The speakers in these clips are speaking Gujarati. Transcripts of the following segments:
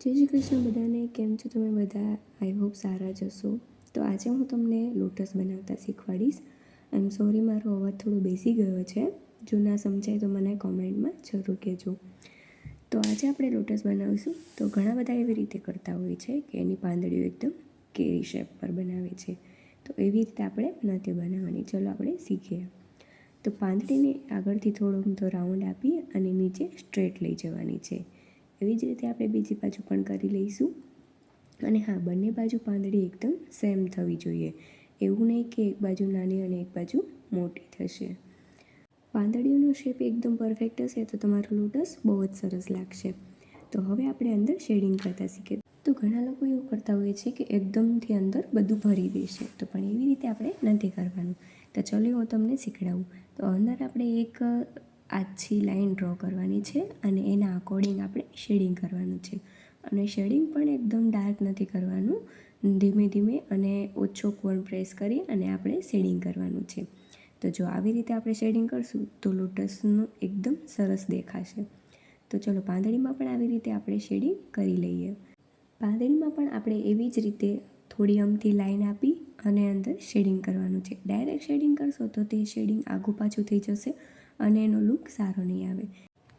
જય શ્રી કૃષ્ણ બધાને. કેમ છો તમે બધા? આઈ હોપ સારા જ હશો. તો આજે હું તમને લોટસ બનાવતા શીખવાડીશ. આઈ એમ સોરી, મારો અવાજ થોડો બેસી ગયો છે. જો ના સમજાય તો મને કોમેન્ટમાં જરૂર કહેજો. તો આજે આપણે લોટસ બનાવીશું. તો ઘણા બધા એવી રીતે કરતા હોય છે કે એની પાંદડીઓ એકદમ કેરી શેપ પર બનાવે છે. તો એવી રીતે આપણે નથી બનાવવાની. ચલો આપણે શીખીએ. તો પાંદડીને આગળથી થોડો તો રાઉન્ડ આપી અને નીચે સ્ટ્રેટ લઈ જવાની છે. એવી જ રીતે આપણે બીજી બાજુ પણ કરી લઈશું. અને હા, બંને બાજુ પાંદડી એકદમ સેમ થવી જોઈએ. એવું નહીં કે એક બાજુ નાની અને એક બાજુ મોટી થશે. પાંદડીઓનો શેપ એકદમ પરફેક્ટ હશે તો તમારું લોટસ બહુ જ સરસ લાગશે. તો હવે આપણે અંદર શેડિંગ કરતાં શીખીએ. તો ઘણા લોકો એવું કરતા હોય છે કે એકદમથી અંદર બધું ભરી દેશે, તો પણ એવી રીતે આપણે નથી કરવાનું. તો ચલો હું તમને શીખડાવું. તો અંદર આપણે એક આછી લાઈન ડ્રો કરવાની છે અને એના અકોર્ડિંગ આપણે શેડિંગ કરવાનું છે. અને શેડિંગ પણ એકદમ ડાર્ક નથી કરવાનું. ધીમે ધીમે અને ઓછો કોણ પ્રેસ કરી અને આપણે શેડિંગ કરવાનું છે. તો જો આવી રીતે આપણે શેડિંગ કરશું તો લોટસનું એકદમ સરસ દેખાશે. તો ચલો પાંદડીમાં પણ આવી રીતે આપણે શેડિંગ કરી લઈએ. પાંદડીમાં પણ આપણે એવી જ રીતે થોડી અમથી લાઈન આપી અને અંદર શેડિંગ કરવાનું છે. ડાયરેક્ટ શેડિંગ કરશો તો તે શેડિંગ આઘું પાછું થઈ જશે અને એનો લુક સારો નહીં આવે.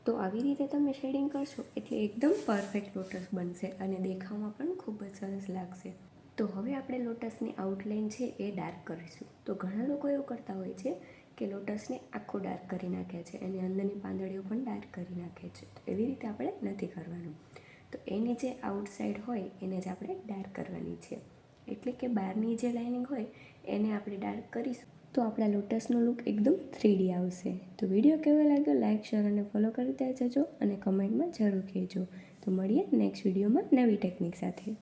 તો આવી રીતે તમે શેડિંગ કરશો એટલે એકદમ પરફેક્ટ લોટસ બનશે અને દેખાવમાં પણ ખૂબ જ સરસ લાગશે. તો હવે આપણે લોટસની આઉટલાઇન છે એ ડાર્ક કરીશું. તો ઘણા લોકો એવું કરતા હોય છે કે લોટસને આખો ડાર્ક કરી નાખે છે અને અંદરની પાંદડીઓ પણ ડાર્ક કરી નાખે છે. તો એવી રીતે આપણે નથી કરવાનું. તો એની જે આઉટસાઇડ હોય એને જ આપણે ડાર્ક કરવાની છે. એટલે કે બહારની જે લાઇનિંગ હોય એને આપણે ડાર્ક કરીશું તો આપણા લોટસનો લુક એકદમ 3D આવશે. તો વિડીયો કેવો લાગ્યો લાઇક, શેર અને ફોલો કરતા જજો અને કમેન્ટમાં જરૂર કહેજો. તો મળીએ નેક્સ્ટ વિડીયોમાં નવી ટેકનિક સાથે.